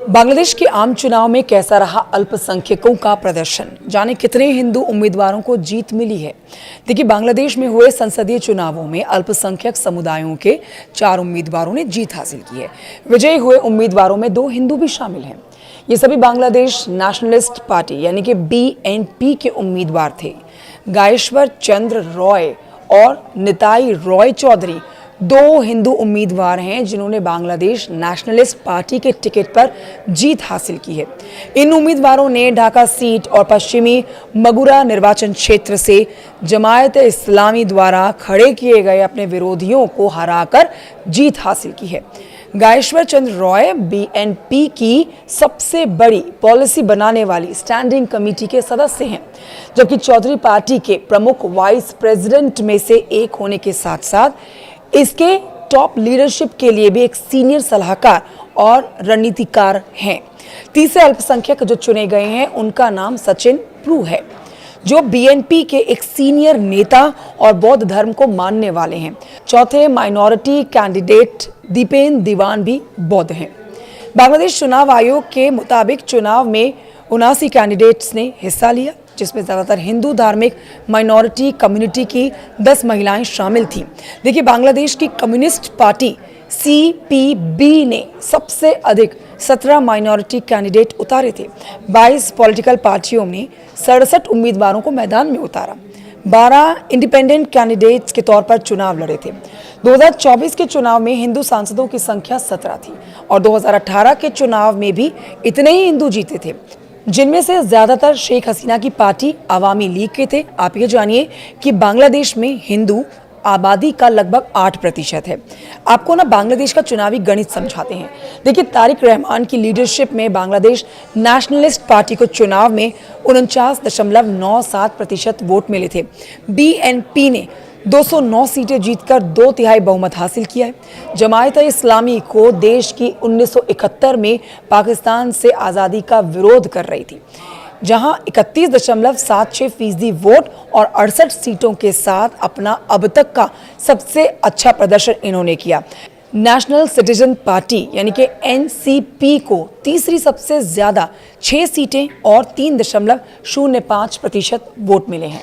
बांग्लादेश के आम चुनाव में कैसा रहा अल्पसंख्यकों का प्रदर्शन, जाने कितने हिंदू उम्मीदवारों को जीत मिली है। देखिए, बांग्लादेश में हुए संसदीय चुनावों में अल्पसंख्यक समुदायों के 4 उम्मीदवारों ने जीत हासिल की है। विजयी हुए उम्मीदवारों में 2 हिंदू भी शामिल हैं। ये सभी बांग्लादेश नेशनलिस्ट पार्टी यानी कि BNP के उम्मीदवार थे। गायेश्वर चंद्र रॉय और निताई रॉय चौधरी 2 हिंदू उम्मीदवार हैं जिन्होंने बांग्लादेश नेशनलिस्ट पार्टी के टिकट पर जीत हासिल की है। इन उम्मीदवारों ने ढाका सीट और पश्चिमी मगुरा निर्वाचन क्षेत्र से जमायत इस्लामी द्वारा खड़े किए गए अपने विरोधियों को हराकर जीत हासिल की है। गायेश्वर चंद्र रॉय BNP की सबसे बड़ी पॉलिसी बनाने वाली स्टैंडिंग कमेटी के सदस्य हैं, जबकि चौधरी पार्टी के प्रमुख वाइस प्रेसिडेंट में से एक होने के साथ साथ इसके टॉप लीडरशिप के लिए भी एक सीनियर सलाहकार और रणनीतिकार हैं। तीसरे अल्पसंख्यक जो चुने गए हैं उनका नाम सचिन प्रू है, जो BNP के एक सीनियर नेता और बौद्ध धर्म को मानने वाले हैं। चौथे माइनॉरिटी कैंडिडेट दीपेन दीवान भी बौद्ध हैं। बांग्लादेश चुनाव आयोग के मुताबिक चुनाव में 79 कैंडिडेट्स ने हिस्सा लिया, जिसमें ज़्यादातर हिंदू धार्मिक माइनॉरिटी कम्युनिटी की 10 महिलाएं शामिल थीं। देखिए, बांग्लादेश की कम्युनिस्ट पार्टी CPB ने सबसे अधिक 17 माइनॉरिटी कैंडिडेट उतारे थे। 22 पॉलिटिकल पार्टियों ने 67 उम्मीदवारों को मैदान में उतारा। 12 इंडिपेंडेंट कैंडिडेट्स के तौर पर चुनाव लड़े थे। 2024 के चुनाव में हिंदू सांसदों की संख्या 17 थी और 2018 के चुनाव में भी इतने ही हिंदू जीते थे, जिनमें से ज्यादातर शेख हसीना की पार्टी अवामी लीग के थे। आप ये जानिए कि बांग्लादेश में हिंदू आबादी का लगभग 8% है। आपको ना बांग्लादेश का चुनावी गणित समझाते हैं। देखिए, तारिक रहमान की लीडरशिप में बांग्लादेश नेशनलिस्ट पार्टी को चुनाव में 49.97% वोट मिले थे। BNP ने 209 सीटें जीतकर 2/3 बहुमत हासिल किया है। जमायत इस्लामी को देश की 1971 में पाकिस्तान से आज़ादी का विरोध कर रही थी, जहां 31.76% वोट और 68 सीटों के साथ अपना अब तक का सबसे अच्छा प्रदर्शन इन्होंने किया। नेशनल सिटीजन पार्टी यानी कि NCP को तीसरी सबसे ज्यादा 6 सीटें और 3.05% वोट मिले हैं।